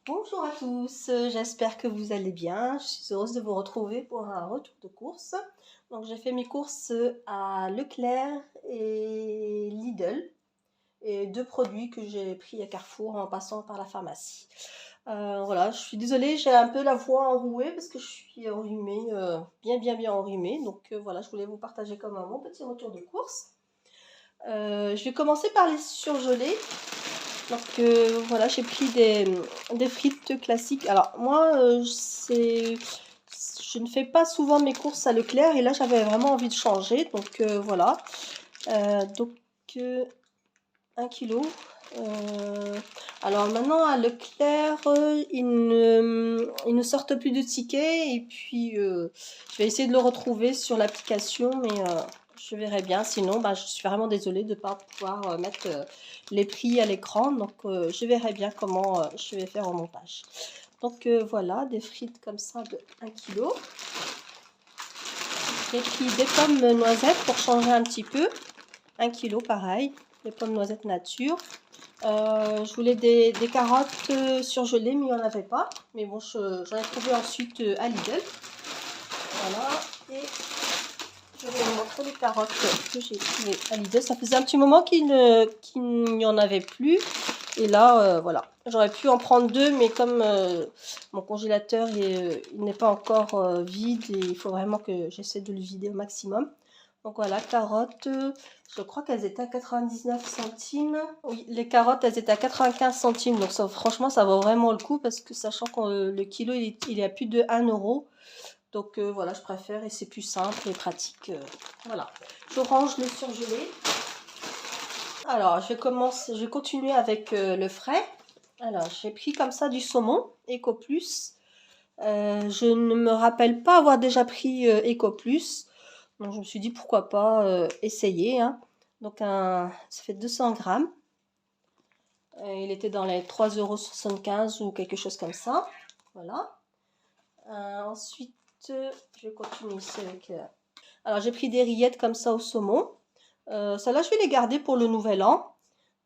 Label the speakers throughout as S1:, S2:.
S1: Bonjour à tous, j'espère que vous allez bien. Je suis heureuse de vous retrouver pour un retour de course. Donc j'ai fait mes courses à Leclerc et Lidl et deux produits que j'ai pris à Carrefour en passant par la pharmacie. Voilà, je suis désolée, j'ai un peu la voix enrouée parce que je suis enrhumée, bien enrhumée. Donc voilà, je voulais vous partager comme mon petit retour de course. Je vais commencer par les surgelés. Donc voilà, j'ai pris des frites classiques. Alors moi, je ne fais pas souvent mes courses à Leclerc et là j'avais vraiment envie de changer. Donc voilà. Donc 1 kilo. Alors maintenant à Leclerc, ils ne sortent plus de tickets et puis je vais essayer de le retrouver sur l'application, mais je verrai bien. Sinon, je suis vraiment désolée de ne pas pouvoir mettre les prix à l'écran. Donc je verrai bien comment je vais faire au montage. Donc voilà, des frites comme ça de 1 kg. J'ai pris des pommes noisettes pour changer un petit peu. 1 kg pareil, des pommes noisettes nature. Je voulais des carottes surgelées, mais il n'y en avait pas. Mais bon, j'en ai trouvé ensuite à Lidl. Voilà. Et je vais vous montrer les carottes que j'ai trouvées à Lidl. Ça faisait un petit moment qu'il n'y en avait plus. Et là, voilà. J'aurais pu en prendre deux, mais comme mon congélateur il n'est pas encore vide, et il faut vraiment que j'essaie de le vider au maximum. Donc voilà, carottes, je crois qu'elles étaient à 99 centimes. Oui, les carottes, elles étaient à 95 centimes. Donc ça, franchement, ça vaut vraiment le coup parce que sachant que le kilo, il est à plus de 1 euro. Donc voilà, je préfère et c'est plus simple et pratique. Voilà, je range le surgelé. Alors, je vais continuer avec le frais. Alors, j'ai pris comme ça du saumon Eco Plus. Je ne me rappelle pas avoir déjà pris Eco Plus. Donc, je me suis dit pourquoi pas essayer. Hein. Donc, ça fait 200 grammes. Il était dans les 3,75 € ou quelque chose comme ça. Voilà. Ensuite, je vais continuer ici avec... Alors, j'ai pris des rillettes comme ça au saumon. Celles-là, je vais les garder pour le nouvel an.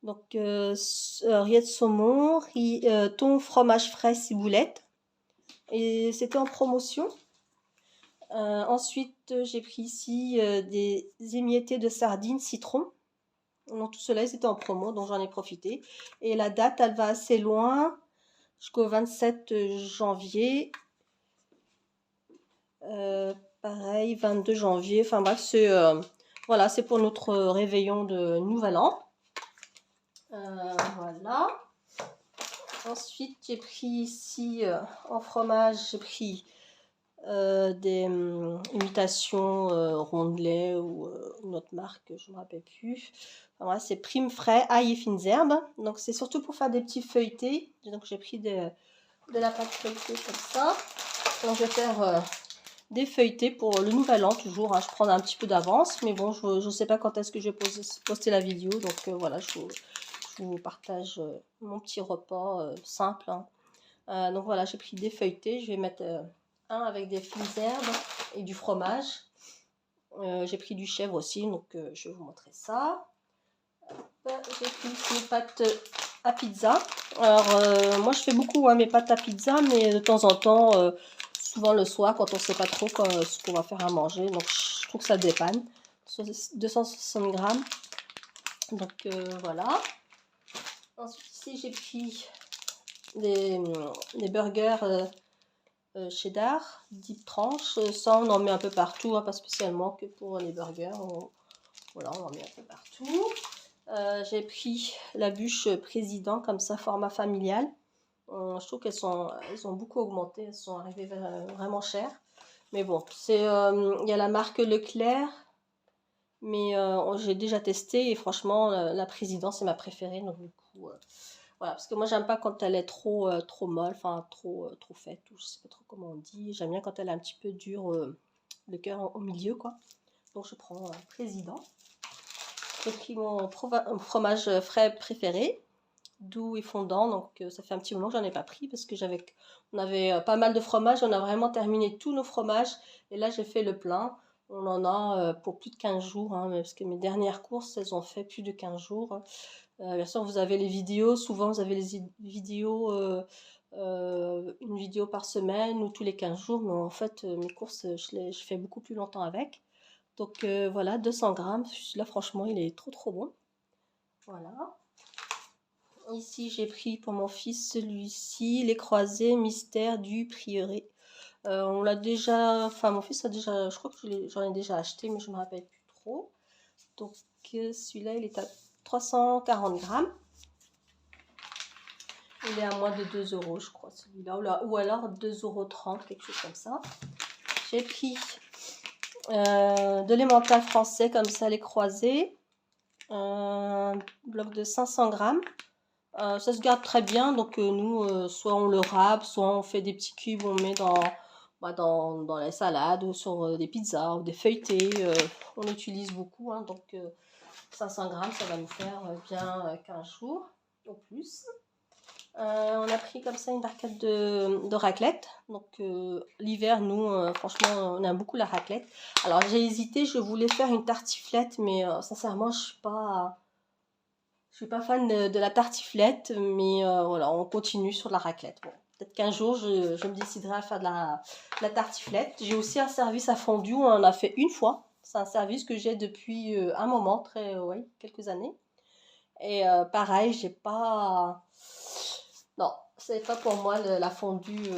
S1: Donc, rillettes saumon, thon, fromage frais, ciboulette. Et c'était en promotion. Ensuite, j'ai pris ici des émiettés de sardines citron. Donc, tout cela, ils étaient en promo, donc j'en ai profité. Et la date, elle va assez loin, jusqu'au 27 janvier. Pareil, 22 janvier. Enfin bref, voilà, c'est pour notre réveillon de Nouvel An. Voilà. Ensuite, j'ai pris ici en fromage, j'ai pris des imitations rondelets ou une autre marque, je ne me rappelle plus. Enfin, voilà, c'est Prime Frais, ail et fines herbes. Donc c'est surtout pour faire des petits feuilletés. Donc j'ai pris de la pâte feuilletée comme ça. Donc je vais faire des feuilletés pour le nouvel an toujours. Hein. Je prends un petit peu d'avance, mais bon, je ne sais pas quand est-ce que je vais poster la vidéo. Donc voilà, je vous partage mon petit repas simple. Hein. Donc voilà, j'ai pris des feuilletés. Je vais mettre un avec des fines herbes et du fromage. J'ai pris du chèvre aussi, donc je vais vous montrer ça. J'ai pris mes pâtes à pizza. Alors moi je fais beaucoup mes pâtes à pizza, mais de temps en temps, souvent le soir quand on ne sait pas trop ce qu'on va faire à manger, donc je trouve que ça dépanne. 260 grammes. Donc voilà. Ensuite ici j'ai pris des burgers cheddar, 10 tranches. Ça on en met un peu partout, hein, pas spécialement que pour les burgers. Voilà, on en met un peu partout. J'ai pris la bûche président comme ça, format familial. Je trouve qu'elles ont beaucoup augmenté, elles sont arrivées vraiment chères. Mais bon, il y a la marque Leclerc, mais j'ai déjà testé et franchement, la président c'est ma préférée. Donc du coup, voilà, parce que moi j'aime pas quand elle est trop molle, enfin trop faite, ou je sais pas trop comment on dit. J'aime bien quand elle est un petit peu dure, le cœur au milieu, quoi. Donc je prends président. J'ai pris mon fromage frais préféré, doux et fondant. Donc ça fait un petit moment que j'en ai pas pris parce que on avait pas mal de fromages. On a vraiment terminé tous nos fromages. Et là j'ai fait le plein. On en a pour plus de 15 jours. Hein, parce que mes dernières courses, elles ont fait plus de 15 jours. Bien sûr, vous avez les vidéos. Souvent, vous avez les vidéos une vidéo par semaine ou tous les 15 jours, mais en fait, mes courses, je fais beaucoup plus longtemps avec. Donc voilà, 200 grammes. Là, franchement, il est trop trop bon. Voilà. Ici, j'ai pris pour mon fils celui-ci, les croisés mystère du prieuré. On l'a déjà, enfin mon fils a déjà, je crois que j'en ai déjà acheté, mais je me rappelle plus trop. Donc celui-là, il est à 340 grammes. Il est à moins de 2 euros, je crois, celui-là, ou alors 2,30 €, quelque chose comme ça. J'ai pris de l'emmental français, comme ça, les croisés. Un bloc de 500 grammes. Ça se garde très bien, donc nous, soit on le râpe, soit on fait des petits cubes, on met dans la salade ou sur des pizzas ou des feuilletés. On utilise beaucoup, hein, donc 500 grammes, ça va nous faire bien 15 jours au plus. On a pris comme ça une barquette de raclette. Donc l'hiver, nous, franchement, on aime beaucoup la raclette. Alors j'ai hésité, je voulais faire une tartiflette, mais sincèrement, je suis pas fan de la tartiflette, mais voilà, on continue sur la raclette. Bon, peut-être qu'un jour, je me déciderai à faire de la tartiflette. J'ai aussi un service à fondue, on en a fait une fois. C'est un service que j'ai depuis un moment, ouais, quelques années. Et pareil, j'ai pas... Non, c'est pas pour moi la fondue.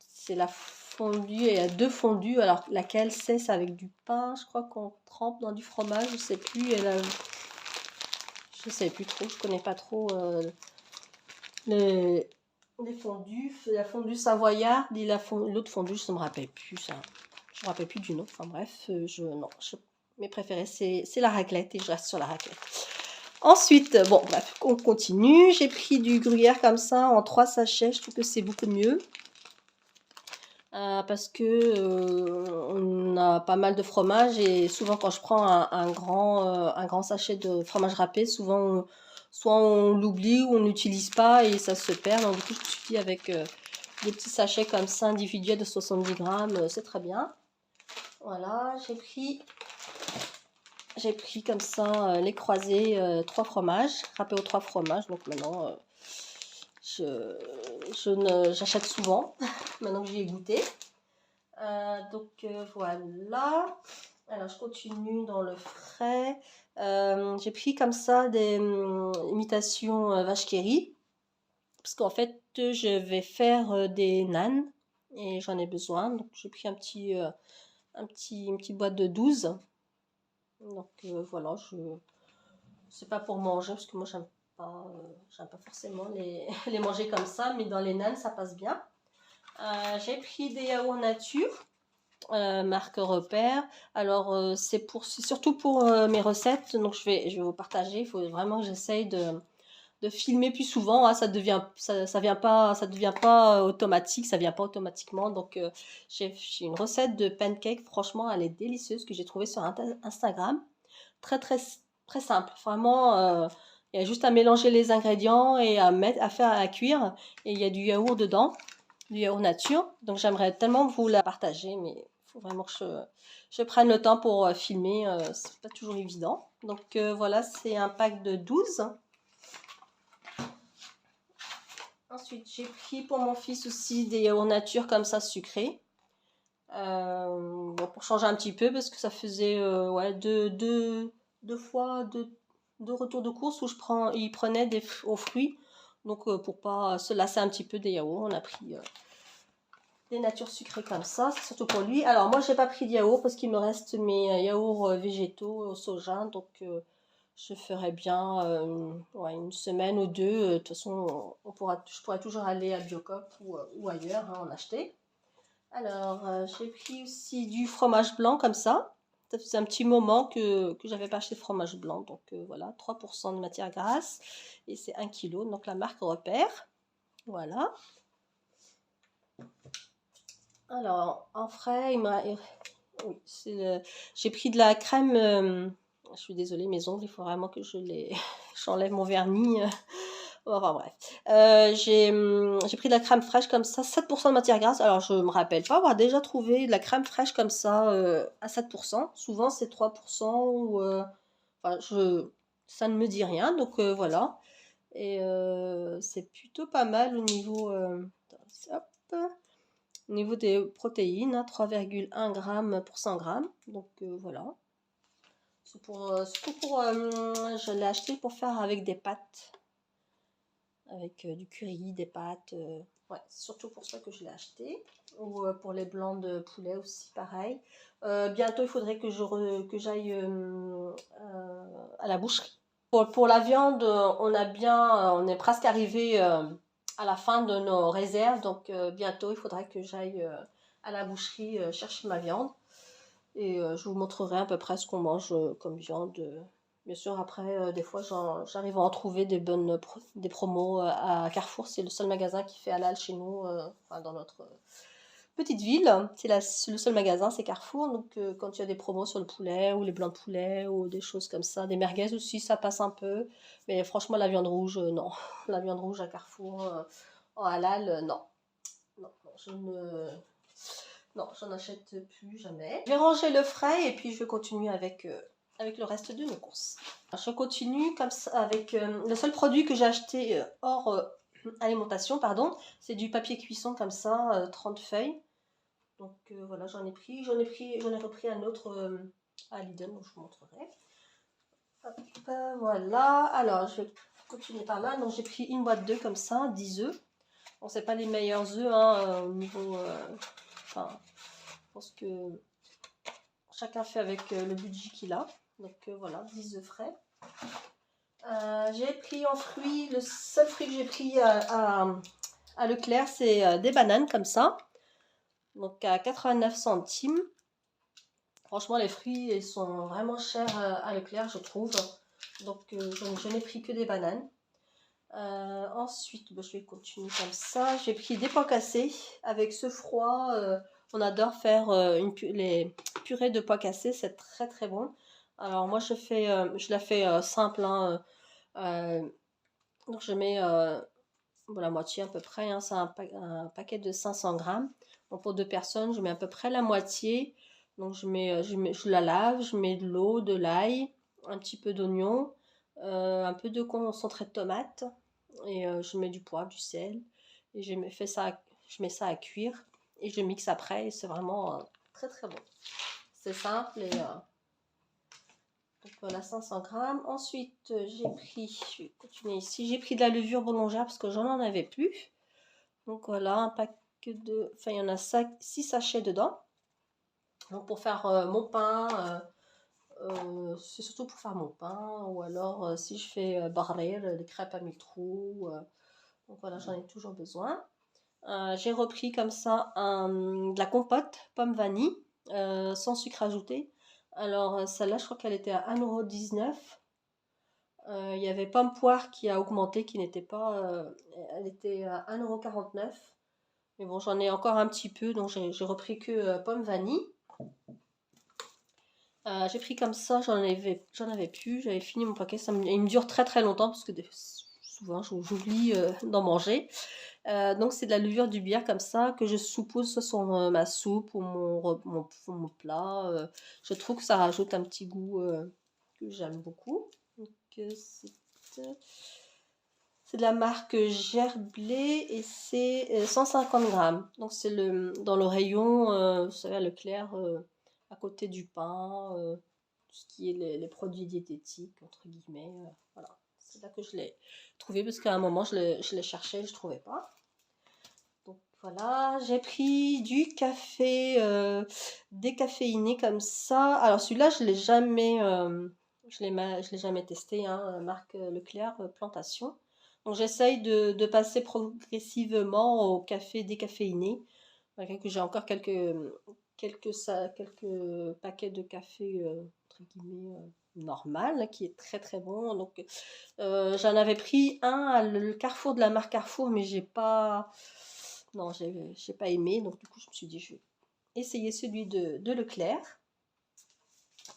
S1: C'est la fondue, et il y a deux fondues. Alors, laquelle c'est avec du pain, je crois qu'on trempe dans du fromage, je sais plus. Je sais plus trop, je connais pas trop les, les fondues. La fondue savoyarde et l'autre fondue, je ne me rappelle plus ça. Je me rappelle plus du nom. Enfin bref, non, mes préférés, c'est la raclette et je reste sur la raclette. Ensuite, bon, bref, on continue. J'ai pris du gruyère comme ça en 3 sachets. Je trouve que c'est beaucoup mieux. Parce que on a pas mal de fromage et souvent quand je prends un grand sachet de fromage râpé, souvent soit on l'oublie ou on n'utilise pas et ça se perd. Donc du coup, je me suis dit avec des petits sachets comme ça individuels de 70 grammes, c'est très bien. Voilà, j'ai pris comme ça les croisés 3 fromages, râpés aux 3 fromages. Donc maintenant, j'achète souvent, maintenant que j'y ai goûté. Donc voilà. Alors je continue dans le frais. J'ai pris comme ça des imitations vache qui rit. Parce qu'en fait, je vais faire des nanes et j'en ai besoin. Donc j'ai pris une petite boîte de 12. Donc voilà, c'est pas pour manger parce que moi j'aime pas forcément les manger comme ça, mais dans les nanes ça passe bien. J'ai pris des yaourts nature, marque Repère. Alors c'est surtout pour mes recettes, donc je vais vous partager. Il faut vraiment que j'essaye de filmer plus souvent, hein. Ça devient pas automatique, ça vient pas automatiquement. Donc j'ai une recette de pancake, franchement elle est délicieuse, que j'ai trouvée sur Instagram. Très très très simple, vraiment. Il y a juste à mélanger les ingrédients et à faire à cuire, et il y a du yaourt dedans, du yaourt nature. Donc j'aimerais tellement vous la partager, mais il faut vraiment que je prenne le temps pour filmer, c'est pas toujours évident. Donc voilà, c'est un pack de 12. Ensuite, j'ai pris pour mon fils aussi des yaourts nature comme ça sucrés. Bon, pour changer un petit peu, parce que ça faisait ouais, deux fois deux retours de course où il prenait aux fruits. Donc pour pas se lasser un petit peu des yaourts, on a pris des natures sucrées comme ça, c'est surtout pour lui. Alors moi j'ai pas pris de yaourt parce qu'il me reste mes yaourts végétaux au soja, donc je ferai bien ouais, une semaine ou deux. De toute façon, je pourrais toujours aller à Biocop ou ailleurs, hein, en acheter. Alors, j'ai pris aussi du fromage blanc comme ça. Ça faisait un petit moment que j'avais pas acheté de fromage blanc. Donc voilà, 3% de matière grasse. Et c'est 1 kg. Donc la marque Repère. Voilà. Alors, en frais, oui, j'ai pris de la crème. Je suis désolée, mes ongles, il faut vraiment que j'enlève mon vernis. Enfin bref. J'ai pris de la crème fraîche comme ça, 7% de matière grasse. Alors je me rappelle pas avoir déjà trouvé de la crème fraîche comme ça à 7%. Souvent c'est 3% ou enfin ça ne me dit rien. Donc voilà. Et c'est plutôt pas mal au niveau, hop, au niveau des protéines, hein, 3,1 grammes pour 100 grammes. Donc voilà. C'est pour, surtout pour, je l'ai acheté pour faire avec des pâtes, avec du curry, des pâtes. Ouais, c'est surtout pour ça que je l'ai acheté. Ou pour les blancs de poulet aussi, pareil. Bientôt, il faudrait que j'aille à la boucherie. Pour la viande, on est presque arrivé à la fin de nos réserves, donc bientôt il faudrait que j'aille à la boucherie chercher ma viande et je vous montrerai à peu près ce qu'on mange comme viande. Bien sûr, après, des fois, j'arrive à en trouver des promos à Carrefour. C'est le seul magasin qui fait halal chez nous, enfin, dans notre petite ville. C'est le seul magasin, c'est Carrefour. Donc, quand il y a des promos sur le poulet ou les blancs de poulet ou des choses comme ça, des merguez aussi, ça passe un peu. Mais franchement, la viande rouge, non. La viande rouge à Carrefour, en halal, non. Non, non, non, j'en achète plus jamais. Je vais ranger le frais et puis je vais continuer avec le reste de nos courses. Je continue comme ça avec le seul produit que j'ai acheté hors alimentation, pardon, c'est du papier cuisson comme ça, 30 feuilles. Donc voilà, j'en ai repris un autre à Lidl, donc je vous montrerai. Hop, voilà, alors je vais continuer par là. Donc j'ai pris une boîte d'œufs comme ça, 10 œufs. Bon, c'est pas les meilleurs œufs hein, au niveau. Enfin, je pense que chacun fait avec le budget qu'il a. Donc voilà, 10 œufs frais. J'ai pris en fruits, le seul fruit que j'ai pris à Leclerc, c'est des bananes comme ça. Donc à 89 centimes. Franchement, les fruits ils sont vraiment chers à Leclerc, je trouve. Donc je n'ai pris que des bananes. Ensuite, je vais continuer comme ça. J'ai pris des pois cassés. Avec ce froid, on adore faire les purées de pois cassés. C'est très très bon. Alors moi, je la fais simple. Hein, donc je mets la moitié à peu près. Hein, c'est un paquet de 500 grammes. Donc pour deux personnes, je mets à peu près la moitié. Donc je la lave, je mets de l'eau, de l'ail, un petit peu d'oignon, un peu de concentré de tomate et je mets du poivre, du sel et je mets ça à cuire et je mixe après et c'est vraiment très très bon. C'est simple et donc voilà 500 grammes. Ensuite je vais continuer ici, j'ai pris de la levure boulangère parce que j'en en avais plus. Donc voilà un pack il y en a 6 sachets dedans. Donc pour faire mon pain, c'est surtout pour faire mon pain ou alors si je fais barrer des crêpes à mille trous. Donc voilà, j'en ai toujours besoin. J'ai repris comme ça de la compote pomme vanille sans sucre ajouté. Alors celle-là, je crois qu'elle était à 1,19 €. Il y avait pomme poire qui a augmenté, qui n'était pas. Elle était à 1,49 €. Mais bon, j'en ai encore un petit peu, donc j'ai repris que pomme vanille. J'ai pris comme ça, j'en avais plus, j'avais fini mon paquet. Il me dure très très longtemps parce que souvent j'oublie d'en manger. Donc c'est de la levure du bière comme ça que je suppose soit sur ma soupe ou mon plat. Je trouve que ça rajoute un petit goût que j'aime beaucoup. Donc c'est de la marque Gerblé et c'est 150 grammes. Donc c'est dans le rayon, vous savez, à Leclerc, à côté du pain, tout ce qui est les produits diététiques, entre guillemets. Voilà, c'est là que je l'ai trouvé parce qu'à un moment je l'ai cherché et je ne trouvais pas. Donc voilà, j'ai pris du café décaféiné comme ça. Alors celui-là, je l'ai jamais, je l'ai jamais testé, hein, marque Leclerc Plantation. Donc j'essaye de passer progressivement au café décaféiné, malgré que j'ai encore quelques paquets de café entre guillemets normal, qui est très très bon. Donc j'en avais pris un à le Carrefour de la marque Carrefour, mais j'ai pas, non, j'ai pas aimé. Donc du coup, je me suis dit, je vais essayer celui de Leclerc.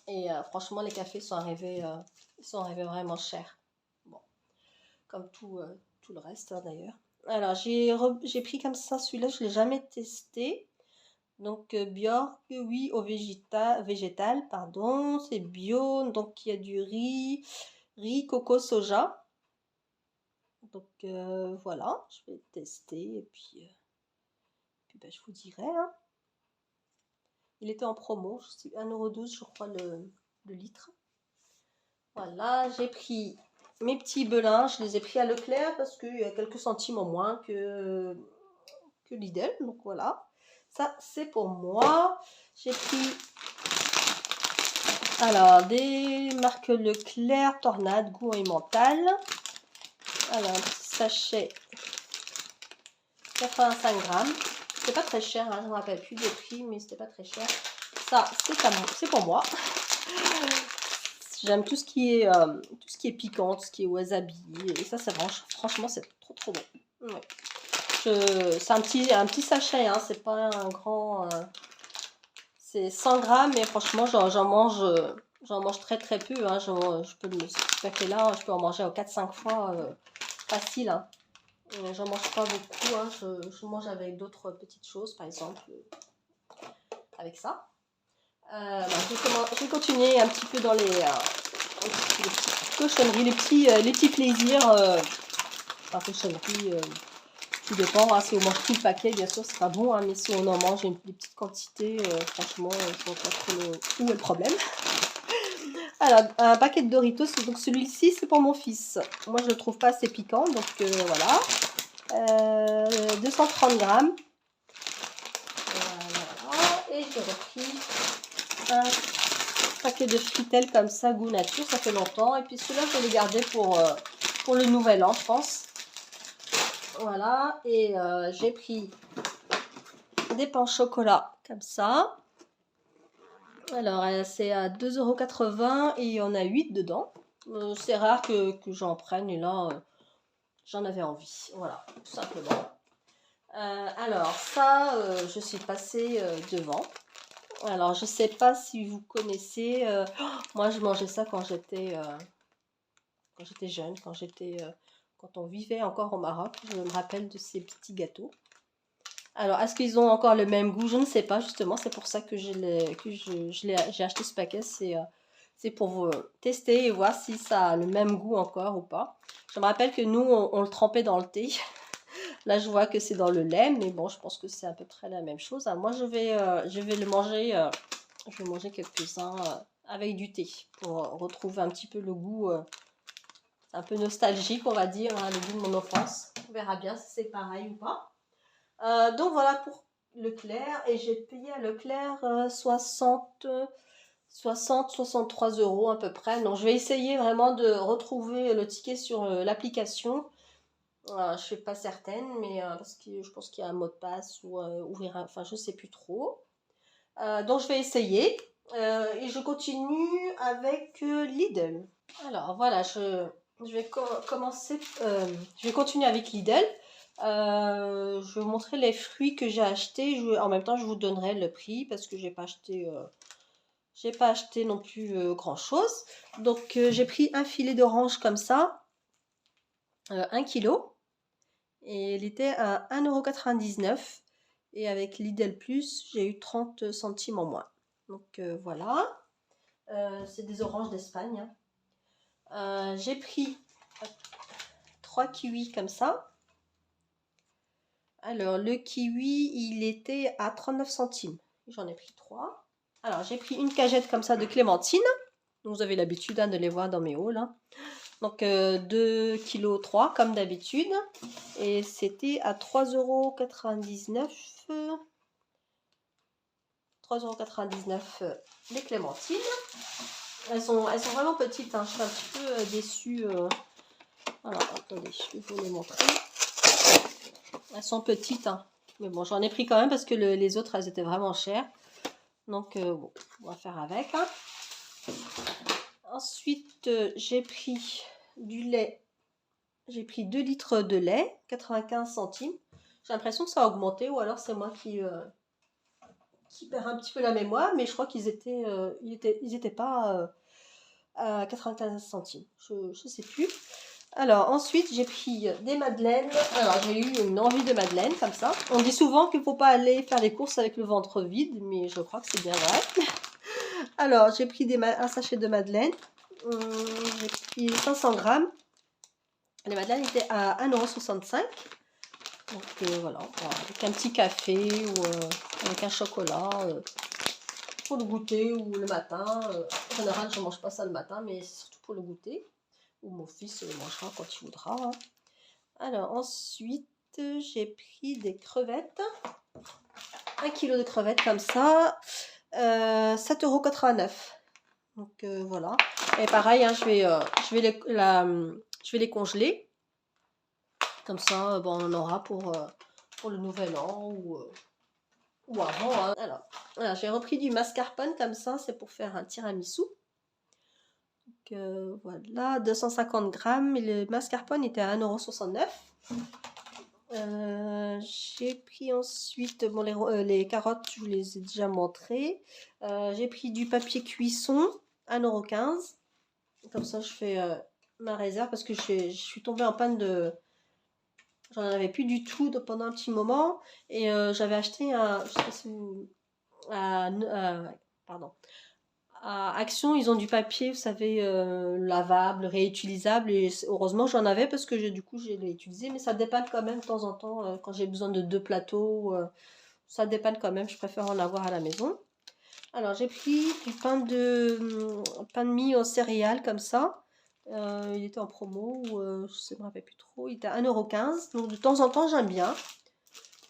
S1: Et franchement, les cafés ils sont arrivés vraiment chers. Bon, comme tout le reste hein, d'ailleurs. Alors j'ai pris comme ça celui-là, je l'ai jamais testé. Donc Björk, oui, au végétal, pardon, c'est bio. Donc il y a du riz, coco, soja. Donc voilà, je vais tester et puis ben, je vous dirai, hein. Il était en promo, c'est 1,12 € je crois le litre. Voilà, j'ai pris mes petits belins, je les ai pris à Leclerc parce qu'il y a quelques centimes en moins que Lidl. Donc voilà, ça c'est pour moi. J'ai pris alors des marques Leclerc, Tornade, goût et mental. Alors un petit sachet 85 grammes. C'est pas très cher, hein, je ne me rappelle plus des prix, mais c'était pas très cher. Ça c'est pour moi. J'aime tout ce qui est piquant, tout ce qui est wasabi. Et ça franchement, c'est trop bon. Ouais. C'est un petit sachet, hein, c'est pas un grand. C'est 100 grammes, mais franchement, j'en mange très peu. Hein, je peux ce paquet-là, je peux en manger 4-5 fois facile. Hein. J'en mange pas beaucoup. Hein, je mange avec d'autres petites choses, par exemple, avec ça. Je vais continuer un petit peu dans les petites cochonneries, les petits plaisirs. Enfin, cochonneries, tout dépend. Hein, si on mange tout le paquet, bien sûr, c'est pas bon. Hein, mais si on en mange des petites quantités, franchement, je vois pas trop où est le problème. Alors, un paquet de Doritos. Donc celui-ci, c'est pour mon fils. Moi, je le trouve pas assez piquant. Donc voilà. 230 grammes. Voilà. Et j'ai repris un paquet de fritelles comme ça, goût nature, ça fait longtemps. Et puis celui-là, je vais le garder pour le nouvel an, je pense. Voilà, et j'ai pris des pains au chocolat comme ça. Alors, c'est à 2,80 € et il y en a 8 dedans. C'est rare que j'en prenne et là, j'en avais envie. Voilà, tout simplement. Alors, ça, je suis passée devant. Alors, je sais pas si vous connaissez. Moi, je mangeais ça quand j'étais jeune, quand on vivait encore au Maroc. Je me rappelle de ces petits gâteaux. Alors, est-ce qu'ils ont encore le même goût? Je ne sais pas, justement. C'est pour ça que j'ai acheté ce paquet. C'est pour vous tester et voir si ça a le même goût encore ou pas. Je me rappelle que nous, on le trempait dans le thé. Là, je vois que c'est dans le lait, mais bon, je pense que c'est à peu près la même chose. Moi, je vais le manger. Je vais manger quelques-uns avec du thé pour retrouver un petit peu le goût. Un peu nostalgique, on va dire, hein, le goût de mon enfance. On verra bien si c'est pareil ou pas. Donc voilà pour Leclerc. Et j'ai payé à Leclerc 63 € à peu près. Donc je vais essayer vraiment de retrouver le ticket sur l'application. Je ne suis pas certaine, mais parce que je pense qu'il y a un mot de passe ou ouvrir enfin je ne sais plus trop. Donc je vais essayer. Et je continue avec Lidl. Alors voilà, je vais commencer. Je vais continuer avec Lidl. Je vais vous montrer les fruits que j'ai achetés. En même temps, je vous donnerai le prix parce que j'ai pas acheté non plus grand chose. Donc j'ai pris un filet d'orange comme ça, 1 kg. Et il était à 1,99 €. Et avec Lidl Plus, j'ai eu 30 centimes en moins. Donc voilà. C'est des oranges d'Espagne. Hein. J'ai pris 3 kiwis comme ça. Alors, le kiwi, il était à 39 centimes. J'en ai pris 3. Alors, j'ai pris une cagette comme ça de clémentine. Vous avez l'habitude de les voir dans mes hauls. Hein. Donc, 2,3 kg comme d'habitude. Et c'était à 3,99 €. 3,99 € les clémentines. Elles sont vraiment petites. Hein. Je suis un petit peu déçue. Alors, attendez, je vais vous les montrer. Elles sont petites, hein. Mais bon, j'en ai pris quand même parce que les autres, elles étaient vraiment chères. Donc, bon, on va faire avec. Hein. Ensuite, j'ai pris du lait. J'ai pris 2 litres de lait, 95 centimes. J'ai l'impression que ça a augmenté ou alors c'est moi qui perds un petit peu la mémoire. Mais je crois qu'ils étaient pas à 95 centimes. Je ne sais plus. Alors ensuite j'ai pris des madeleines. Alors j'ai eu une envie de madeleine comme ça. On dit souvent qu'il ne faut pas aller faire les courses avec le ventre vide, mais je crois que c'est bien vrai. Alors j'ai pris un sachet de madeleine. J'ai pris 500 grammes. Les madeleines étaient à 1,65 €. Donc voilà, avec un petit café ou avec un chocolat pour le goûter ou le matin. En général, je ne mange pas ça le matin, mais c'est surtout pour le goûter. Ou mon fils le mangera quand il voudra, hein. Alors ensuite, j'ai pris des crevettes. 1 kg de crevettes comme ça. 7,89 €. Donc voilà. Et pareil, hein, je vais les congeler. Comme ça, bon, on en aura pour le nouvel an ou avant, hein. Alors, voilà, j'ai repris du mascarpone comme ça, c'est pour faire un tiramisu. Donc voilà, 250 grammes. Et le mascarpone était à 1,69 €. J'ai pris ensuite, bon, les carottes, je vous les ai déjà montrées. J'ai pris du papier cuisson, 1,15 €. Comme ça, je fais ma réserve parce que je suis tombée en panne de... J'en avais plus du tout pendant un petit moment. Et j'avais acheté un... Je sais pas si vous... pardon. À Action, ils ont du papier, vous savez, lavable, réutilisable. Et heureusement, j'en avais parce que du coup, je l'ai utilisé. Mais ça dépanne quand même de temps en temps quand j'ai besoin de 2 plateaux. Ça dépanne quand même. Je préfère en avoir à la maison. Alors, j'ai pris du pain de mie en céréales comme ça. Il était en promo ou je ne me rappelle plus trop. Il était à 1,15 €. Donc, de temps en temps, j'aime bien.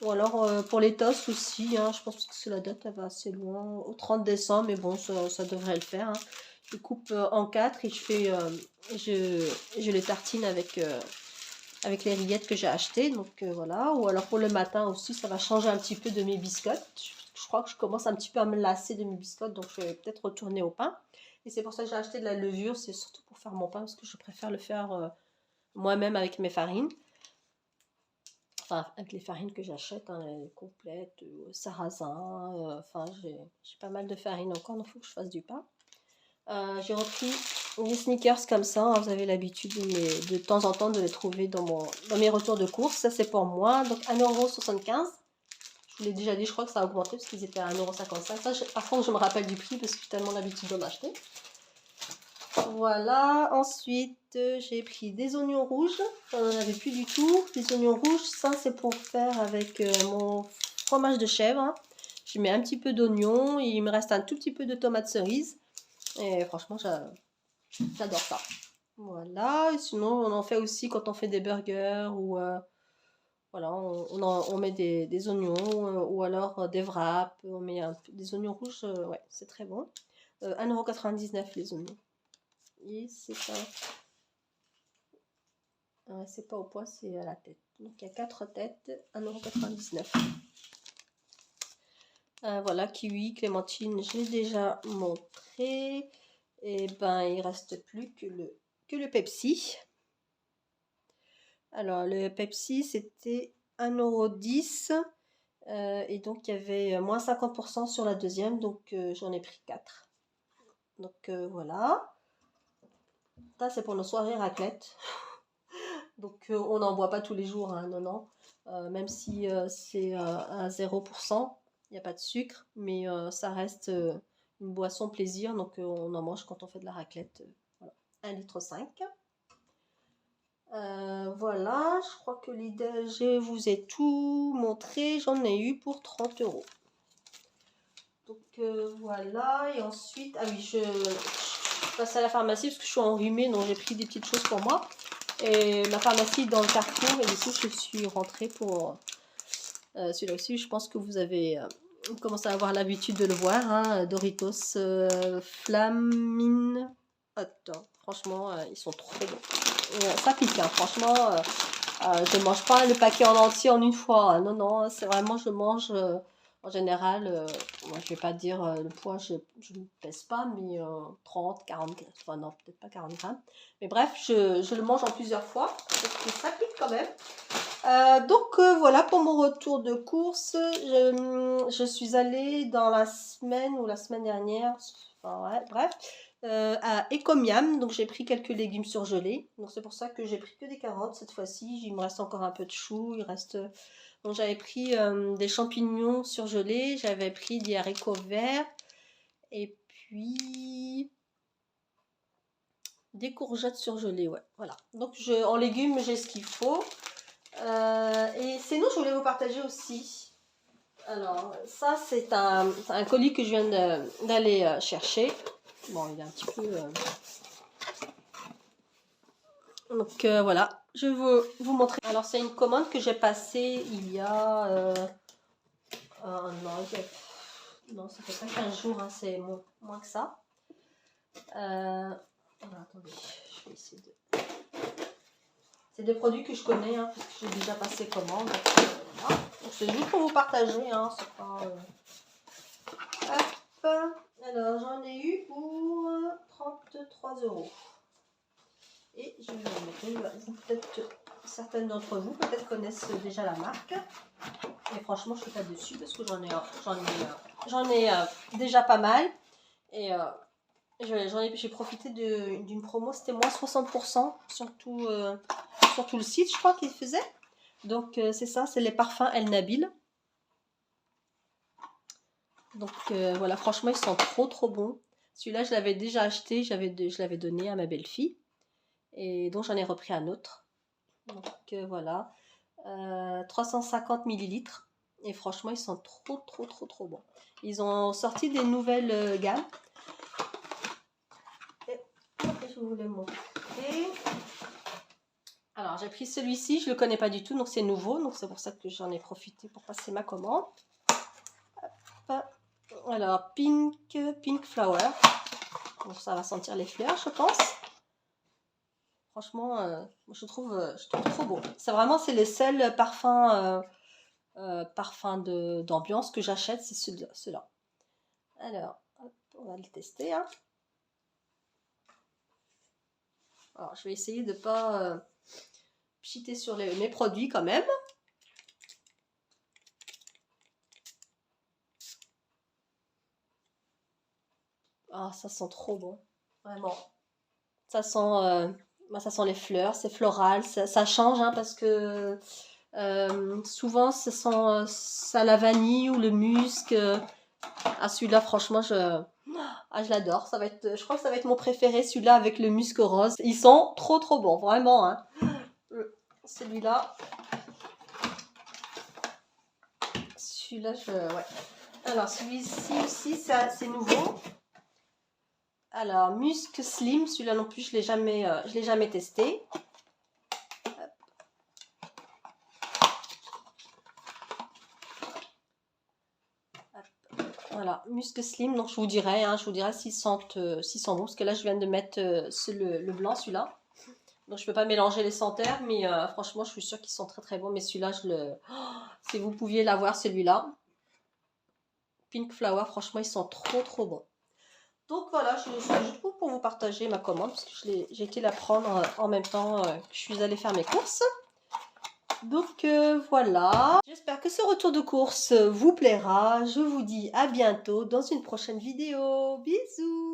S1: Ou alors pour les toasts aussi, hein, je pense que la date elle va assez loin, au 30 décembre, mais bon, ça devrait le faire, hein. Je coupe en 4 et je les tartine avec les rillettes que j'ai achetées. Donc voilà. Ou alors pour le matin aussi, ça va changer un petit peu de mes biscottes. Je crois que je commence un petit peu à me lasser de mes biscottes, donc je vais peut-être retourner au pain. Et c'est pour ça que j'ai acheté de la levure, c'est surtout pour faire mon pain, parce que je préfère le faire moi-même avec mes farines. Enfin, avec les farines que j'achète, hein, les complètes, sarrasin, enfin j'ai pas mal de farines encore, donc il faut que je fasse du pain. J'ai repris des sneakers comme ça, hein, vous avez l'habitude de temps en temps de les trouver dans mes retours de course. Ça c'est pour moi, donc 1,75 €. Je vous l'ai déjà dit, je crois que ça a augmenté parce qu'ils étaient à 1,55 €. Ça, par contre, je me rappelle du prix parce que j'ai tellement l'habitude d'en acheter. Voilà, ensuite j'ai pris des oignons rouges, j'en avais plus du tout. Les oignons rouges, ça c'est pour faire avec mon fromage de chèvre, hein. Je mets un petit peu d'oignon, il me reste un tout petit peu de tomates cerises. Et franchement, j'adore ça. Voilà, et sinon on en fait aussi quand on fait des burgers ou voilà, on met des oignons ou alors des wraps, on met des oignons rouges, ouais, c'est très bon. 1,99 € les oignons. Et c'est pas au poids, c'est à la tête. Donc il y a 4 têtes, 1,99 €. Voilà, kiwi, clémentine, j'ai déjà montré. Et ben il reste plus que le Pepsi. Alors le Pepsi c'était 1,10 €. Et donc il y avait moins 50% sur la deuxième, donc j'en ai pris 4. Donc voilà. Ça c'est pour nos soirées raclette. Donc on n'en boit pas tous les jours, hein, non, non. Même si c'est à 0%, il n'y a pas de sucre, mais ça reste une boisson plaisir, donc on en mange quand on fait de la raclette. Voilà. 1,5 litre. Voilà, je crois que je vous ai tout montré, j'en ai eu pour 30 €. Donc voilà, et ensuite, ah oui, je passe à la pharmacie parce que je suis enrhumée, donc j'ai pris des petites choses pour moi. Et ma pharmacie est dans le Carrefour, et du coup je suis rentrée pour celui-là aussi. Je pense que vous avez commencé à avoir l'habitude de le voir, hein, Doritos Flamine Hot. Franchement, ils sont trop bons. Ça pique, hein, franchement. Je ne mange pas le paquet en entier en une fois, hein. Non, non, c'est vraiment, je mange en général, moi, je vais pas dire le poids, je ne pèse pas, mais 30, 40 grammes, enfin non, peut-être pas 40 grammes. Mais bref, je le mange en plusieurs fois, parce que ça pique quand même. Donc voilà pour mon retour de course. Je suis allée dans la semaine ou la semaine dernière, enfin ouais, bref, à Ecomiam. Donc j'ai pris quelques légumes surgelés. Donc c'est pour ça que j'ai pris que des carottes cette fois-ci. Il me reste encore un peu de choux. Il reste. Donc j'avais pris des champignons surgelés. J'avais pris des haricots verts. Et puis Des courgettes surgelées, ouais, voilà. Donc en légumes, j'ai ce qu'il faut. Et sinon, je voulais vous partager aussi. Alors, ça, c'est un colis que je viens d'aller chercher. Bon, il est un petit peu... Donc, voilà, je vais vous montrer. Alors, c'est une commande que j'ai passée il y a... non, ça fait pas 15 jours, hein, c'est moins que ça. Alors, attendez, je vais essayer de... C'est des produits que je connais, hein, parce que j'ai déjà passé commande. Voilà. Donc c'est juste pour vous partager, hein, c'est pas... Hop. Alors j'en ai eu pour 33 €. Et je vais vous mettre, peut-être certaines d'entre vous peut-être connaissent déjà la marque. Et franchement je suis pas dessus parce que j'en ai déjà pas mal. Et j'ai profité d'une promo, c'était moins 60% sur tout le site, je crois qu'ils faisaient. Donc c'est ça, c'est les parfums El Nabil. Donc voilà, franchement ils sont trop bons. Celui-là je l'avais déjà acheté, je l'avais donné à ma belle-fille. Et donc j'en ai repris un autre. Donc voilà, 350 millilitres. Et franchement ils sont trop bons. Ils ont sorti des nouvelles gammes. Et je vais vous les montrer. Alors j'ai pris celui-ci, je le connais pas du tout, donc c'est nouveau, donc c'est pour ça que j'en ai profité pour passer ma commande. Hop. Alors pink flower, donc ça va sentir les fleurs je pense. Franchement je trouve trop beau. C'est les seuls parfums d'ambiance que j'achète, c'est ceux-là. Alors hop, on va le tester, hein. Alors je vais essayer de pas pchiter sur mes produits quand même. Ah, ça sent trop bon, vraiment. Ça sent les fleurs, c'est floral, ça change, hein, parce que souvent ça sent ça la vanille ou le musc. Ah, celui-là, franchement, je l'adore. Je crois que ça va être mon préféré, celui-là avec le musc rose. Ils sont trop bons, vraiment, hein. Celui-là, ouais. Alors, celui-ci aussi, c'est nouveau. Alors, Musc Slim, celui-là non plus, je l'ai jamais testé. Voilà, Musc Slim, donc je vous dirai s'ils sentent bon, parce que là, je viens de mettre le blanc, celui-là. Donc, je ne peux pas mélanger les senteurs, mais franchement, je suis sûre qu'ils sont très bons. Mais celui-là, si vous pouviez l'avoir, celui-là. Pink Flower, franchement, ils sont trop bons. Donc voilà, je suis juste pour vous partager ma commande, parce que j'ai été la prendre en même temps que je suis allée faire mes courses. Donc voilà, j'espère que ce retour de course vous plaira. Je vous dis à bientôt dans une prochaine vidéo. Bisous!